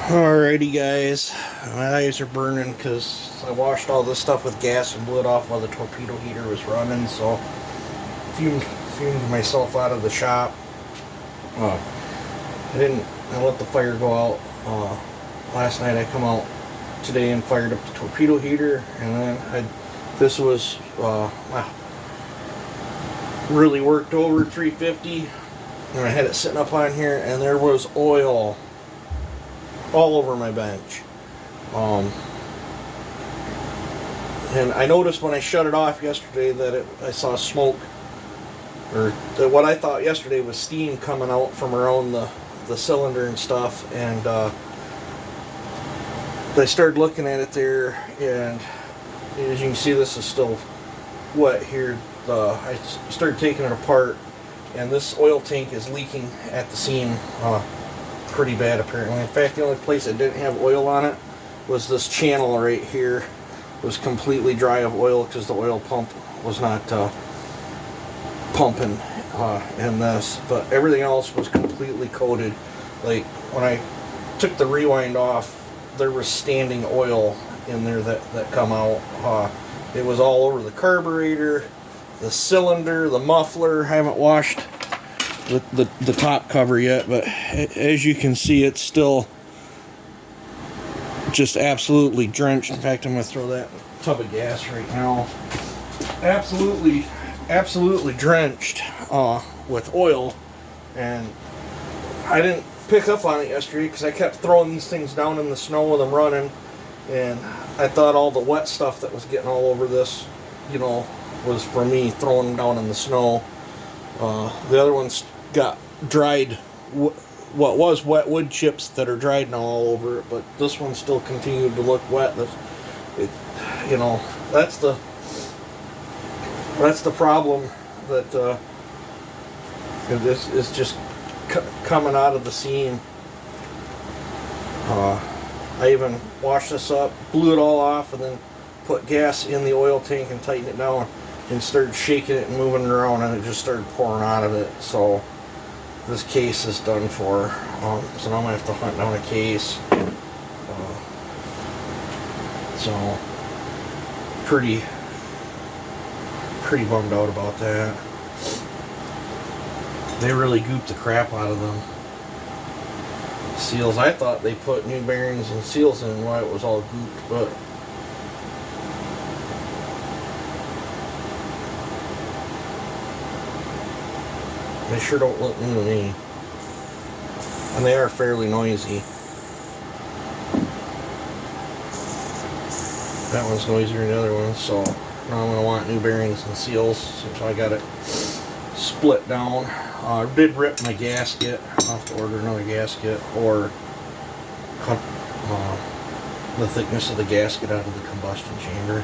Alrighty guys, my eyes are burning because I washed all this stuff with gas and blew it off while the torpedo heater was running, so fumed myself out of the shop. I let the fire go out last night. I come out today and fired up the torpedo heater, and then this was really worked over 350, and I had it sitting up on here, and there was oil all over my bench. And I noticed when I shut it off yesterday that I saw smoke, or what I thought yesterday was steam coming out from around the cylinder and stuff, and I started looking at it there, and as you can see, this is still wet here. I started taking it apart, and this oil tank is leaking at the seam pretty bad apparently. In fact, the only place that didn't have oil on it was this channel right here. It was completely dry of oil because the oil pump was not pumping in this, but everything else was completely coated. Like when I took the rewind off, there was standing oil in there that come out. It was all over the carburetor, the cylinder, the muffler. I haven't washed the top cover yet, but as you can see, it's still just absolutely drenched. In fact, I'm going to throw that tub of gas right now. Absolutely drenched with oil, and I didn't pick up on it yesterday because I kept throwing these things down in the snow with them running, and I thought all the wet stuff that was getting all over this, was for me throwing them down in the snow. The other ones got dried, what was wet wood chips that are dried now all over it, but this one still continued to look wet. That's the problem, that it's just coming out of the seam. I even washed this up, blew it all off, and then put gas in the oil tank and tightened it down and started shaking it and moving it around, and it just started pouring out of it. So this case is done for. So now I'm going to have to hunt down a case. So pretty bummed out about that. They really gooped the crap out of them seals. I thought they put new bearings and seals in while it was all gooped, but they sure don't look new to me. And they are fairly noisy. That one's noisier than the other one, so now I'm going to want new bearings and seals, so I got it split down. I did rip my gasket. I'll have to order another gasket, or cut the thickness of the gasket out of the combustion chamber.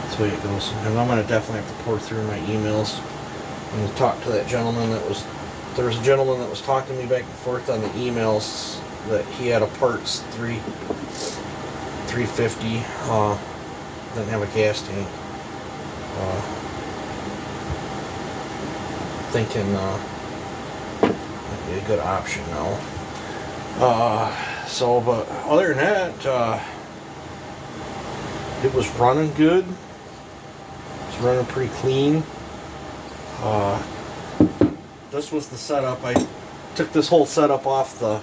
That's the way it goes. And I'm going to definitely have to pour through my emails and talk to that gentleman there was a gentleman that was talking to me back and forth on the emails that he had a parts 350, didn't have a gas tank. Thinking might be a good option now. But other than that, it was running good. It's running pretty clean. This was the setup. I took this whole setup off the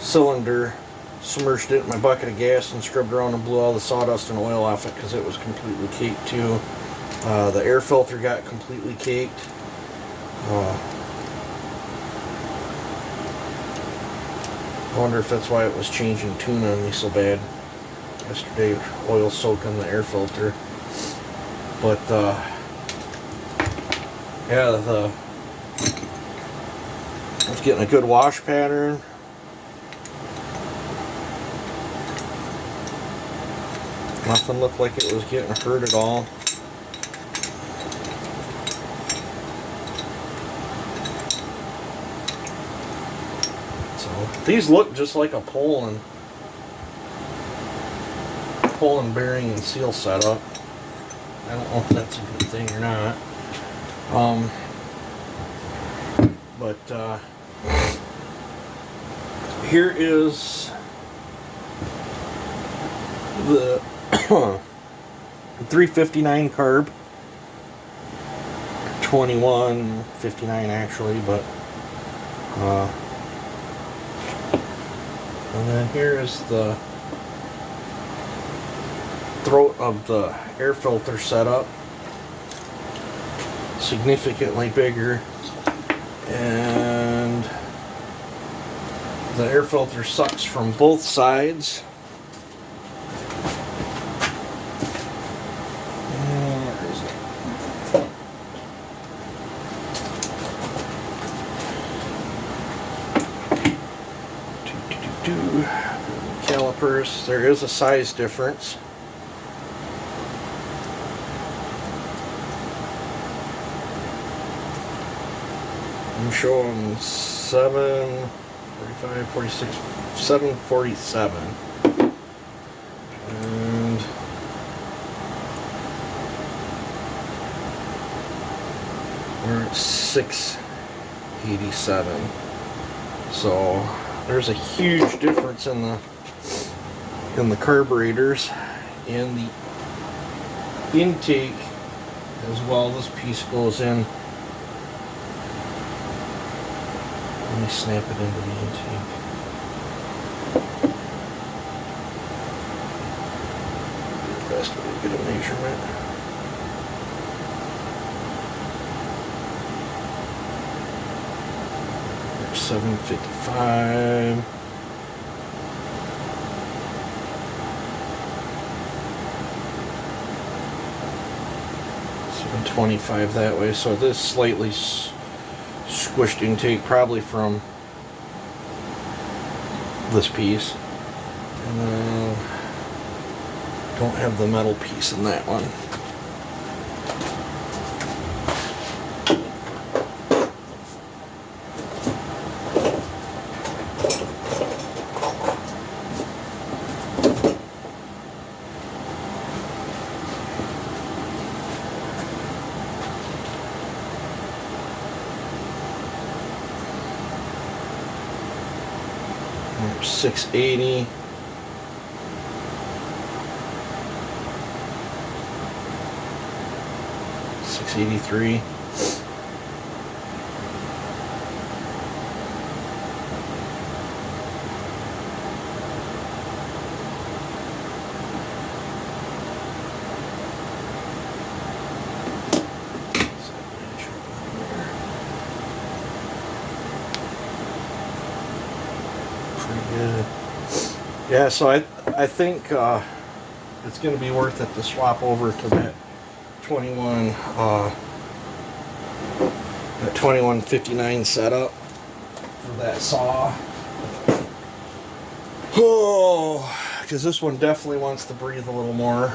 cylinder, submerged it in my bucket of gas, and scrubbed around and blew all the sawdust and oil off it because it was completely caked too. The air filter got completely caked. I wonder if that's why it was changing tune on me so bad yesterday. Oil soaking the air filter. But yeah, I was getting a good wash pattern. Nothing looked like it was getting hurt at all. So these look just like a Poland bearing and seal setup. I don't know if that's a good thing or not. But Here is the 359 carb. 2159 actually, but and then here is the throat of the air filter setup, significantly bigger, and the air filter sucks from both sides. Calipers, there is a size difference. I'm showing 745, 46, 747. And we're at 687. So there's a huge difference in the carburetors and the intake as well. This piece goes in. Let me snap it into the intake. Best way to get a measurement. There's 755. 25 that way, so this slightly squished intake, probably from this piece, and then don't have the metal piece in that one. There's 680. $683. Good. Yeah, so I think it's going to be worth it to swap over to that 2159 setup for that saw. Oh, because this one definitely wants to breathe a little more,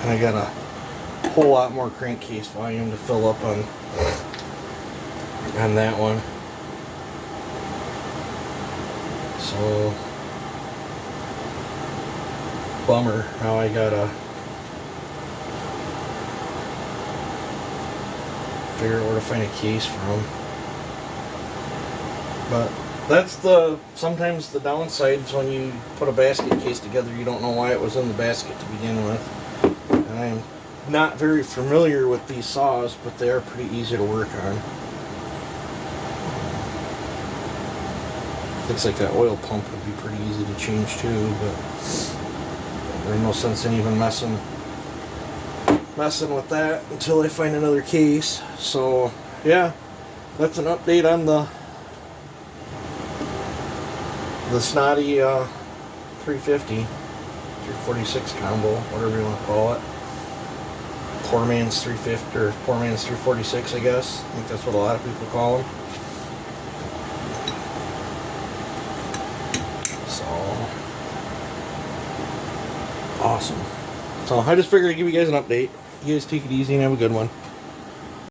and I got a whole lot more crankcase volume to fill up on that one. So, bummer. Now I gotta figure out where to find a case from. But that's sometimes the downsides when you put a basket case together. You don't know why it was in the basket to begin with. And I'm not very familiar with these saws, but they are pretty easy to work on. Looks like that oil pump would be pretty easy to change too, but there's no sense in even messing with that until I find another case. So yeah, that's an update on the Snotty 350, 346 combo, whatever you want to call it. Poor man's 350 or poor man's 346, I guess. I think that's what a lot of people call them. Awesome. So I just figured I'd give you guys an update. You guys take it easy and have a good one.